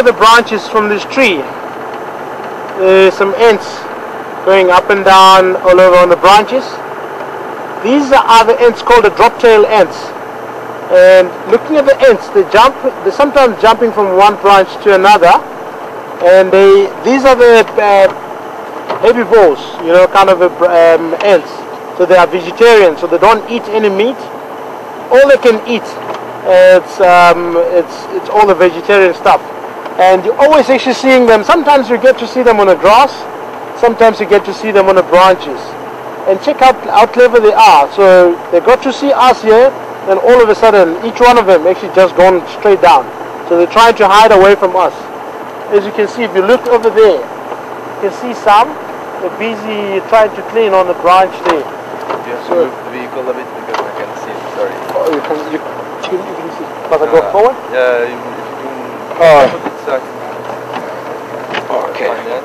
at the branches from this tree, there's some ants going up and down all over on the branches. These are the ants called the drop-tail ants. And looking at the ants, they're sometimes jumping from one branch to another. And these are the herbivores, kind of ants. So they are vegetarians, so they don't eat any meat. All they can eat, it's all the vegetarian stuff. And you're always actually seeing them. Sometimes you get to see them on the grass, sometimes you get to see them on the branches. And check out how clever they are. So they got to see us here, and all of a sudden each one of them actually just gone straight down. So they're trying to hide away from us. As you can see, if you look over there, you can see some. They're busy trying to clean on the branch there. You have to move the vehicle a bit because I can see it, sorry. Oh, you can see. Must I go forward? Yeah, if you can put it so I can find that.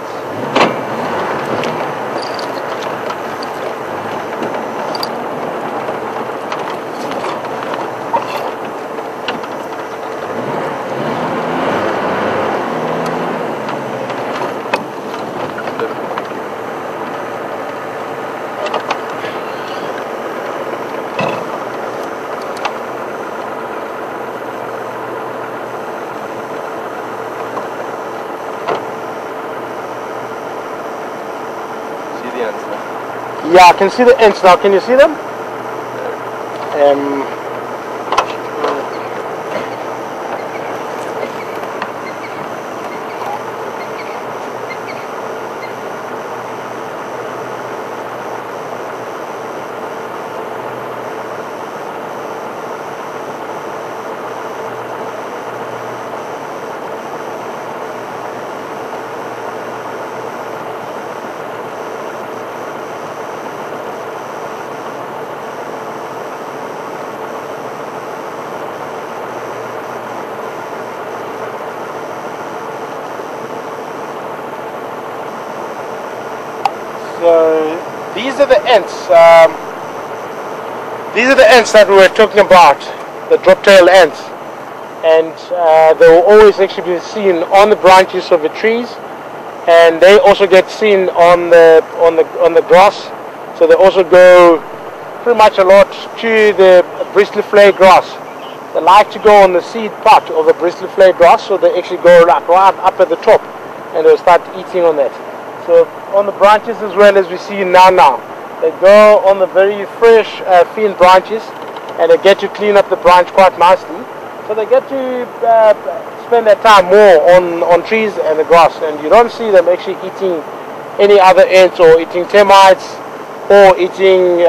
Yeah, I can see the ants now. Can you see them? So these are the ants. These are the ants that we were talking about, the drop-tail ants, and they will always actually be seen on the branches of the trees, and they also get seen on the grass. So they also go pretty much a lot to the bristly flay grass. They like to go on the seed part of the bristly flay grass, so they actually go right up at the top, and they'll start eating on that. So on the branches as well as we see now, they go on the very fresh, thin branches, and they get to clean up the branch quite nicely. So they get to spend their time more on trees and the grass, and you don't see them actually eating any other ants or eating termites or eating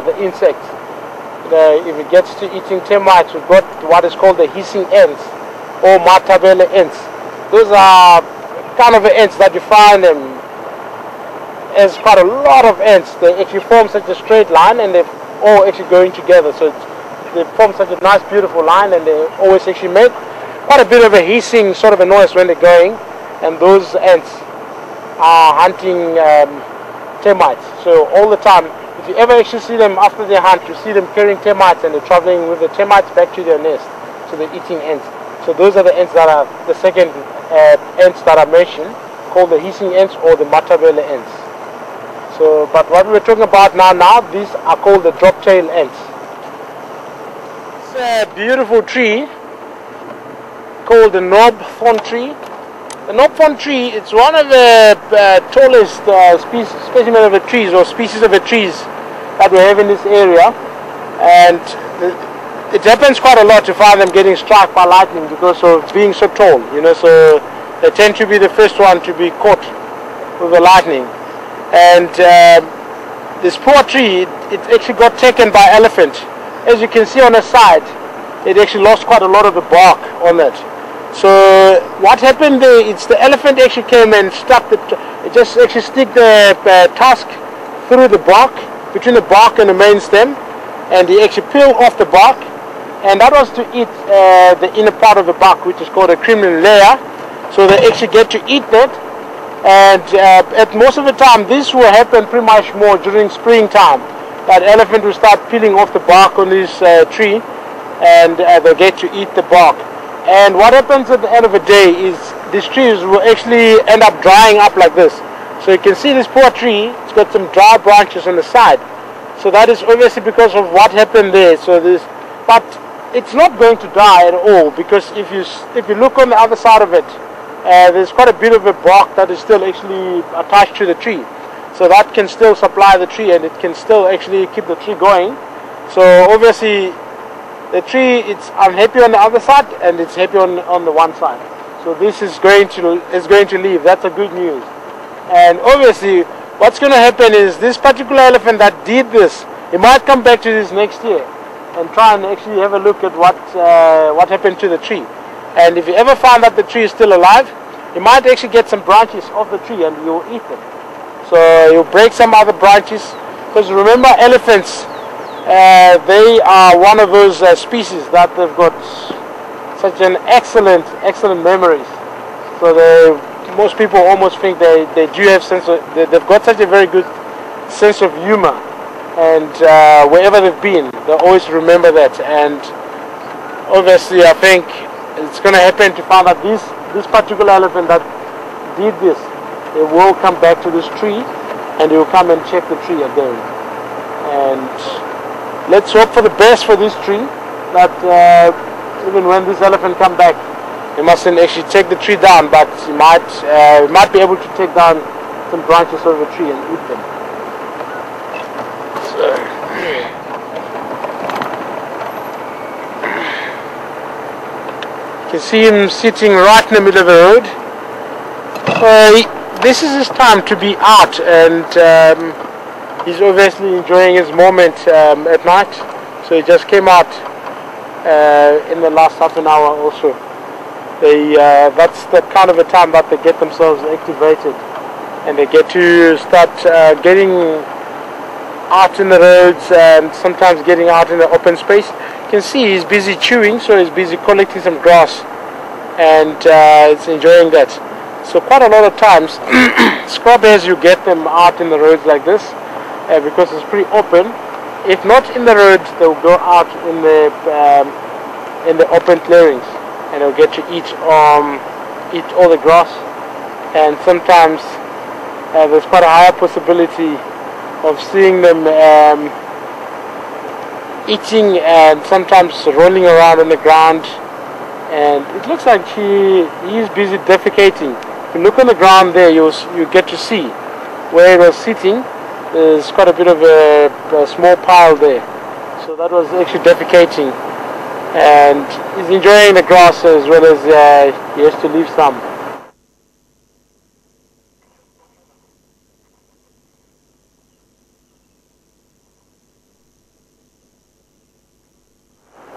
the insects. If it gets to eating termites, we've got what is called the hissing ants or matabele ants. Those are kind of the ants that you find them. There's quite a lot of ants. They actually form such a straight line, and they're all actually going together. So they form such a nice, beautiful line, and they always actually make quite a bit of a hissing sort of a noise when they're going. And those ants are hunting termites. So all the time, if you ever actually see them after they hunt, you see them carrying termites, and they're traveling with the termites back to their nest. So they're eating ants. So those are the ants that are the second ants that I mentioned, called the hissing ants or the matabele ants. So, but what we're talking about now, these are called the drop-tail ants. It's a beautiful tree called the knob thorn tree. The knob thorn tree, it's one of the tallest specimen of the trees or species of the trees that we have in this area, and it happens quite a lot to find them getting struck by lightning because of being so tall, so they tend to be the first one to be caught with the lightning. And this poor tree, it actually got taken by elephant. As you can see on the side, it actually lost quite a lot of the bark on it. So what happened there, it's the elephant actually came and stuck it just actually stick the tusk through the bark, between the bark and the main stem, and he actually peeled off the bark, and that was to eat the inner part of the bark, which is called a crinoid layer. So they actually get to eat that. And at most of the time, this will happen pretty much more during springtime. That elephant will start peeling off the bark on this tree, and they get to eat the bark. And what happens at the end of the day is these trees will actually end up drying up like this. So you can see this poor tree, it's got some dry branches on the side. So that is obviously because of what happened there. So this, but it's not going to die at all, because if you look on the other side of it, there's quite a bit of a bark that is still actually attached to the tree. So that can still supply the tree, and it can still actually keep the tree going. So obviously the tree, it's unhappy on the other side and it's happy on the one side. So this is going to leave. That's a good news. And obviously what's going to happen is this particular elephant that did this, he might come back to this next year and try and actually have a look at what happened to the tree. And if you ever find that the tree is still alive, you might actually get some branches off the tree and you'll eat them. So you'll break some other branches, because remember, elephants, they are one of those species that they've got such an excellent memories. So most people almost think they do have they've got such a very good sense of humor, and wherever they've been, they always remember that. And obviously I think it's going to happen to find out this particular elephant that did this, it will come back to this tree and he will come and check the tree again. And let's hope for the best for this tree, that even when this elephant come back, he mustn't actually take the tree down, but he might be able to take down some branches of the tree and eat them. So, you can see him sitting right in the middle of the road. This is his time to be out, and he's obviously enjoying his moment at night. So he just came out in the last half an hour also. That's the kind of a time that they get themselves activated, and they get to start getting out in the roads and sometimes getting out in the open space. You can see he's busy chewing, so he's busy collecting some grass, and it's enjoying that. So quite a lot of times scrub hares, you get them out in the roads like this because it's pretty open. If not in the roads, they'll go out in the open clearings, and they'll get to eat all the grass. And sometimes there's quite a higher possibility of seeing them eating and sometimes rolling around on the ground. And it looks like he is busy defecating. If you look on the ground there, you get to see where it was sitting. There's quite a bit of a small pile there. So that was actually defecating. And he's enjoying the grass as well as he has to leave some.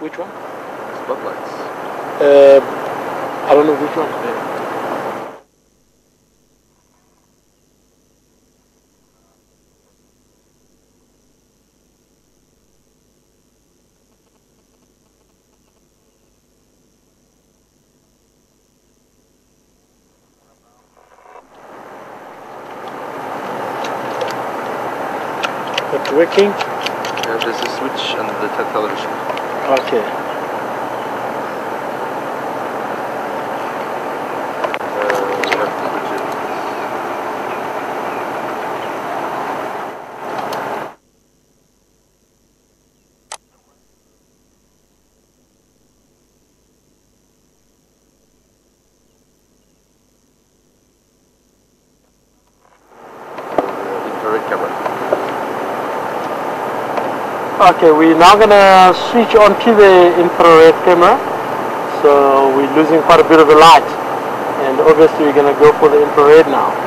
Which one? Spotlights. I don't know which one. Yeah. It's working? Yeah, there's a switch on the television. Okay. Okay, we're now going to switch on to the infrared camera. So we're losing quite a bit of the light, and obviously we're going to go for the infrared now.